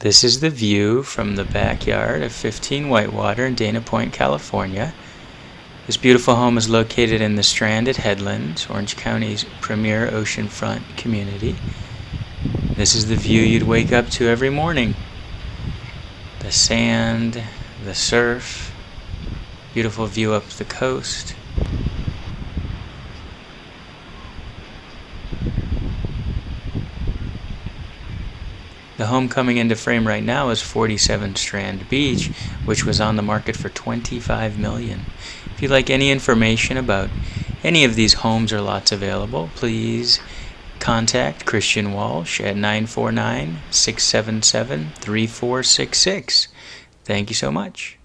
This is the view from the backyard of 15 Whitewater in Dana Point, California. This beautiful home is located in the Strand at Headlands, Orange County's premier oceanfront community. This is the view you'd wake up to every morning. The sand, the surf, beautiful view up the coast. The home coming into frame right now is 47 Strand Beach, which was on the market for $25 million. If you'd like any information about any of these homes or lots available, please contact Christian Walsh at 949-677-3466. Thank you so much.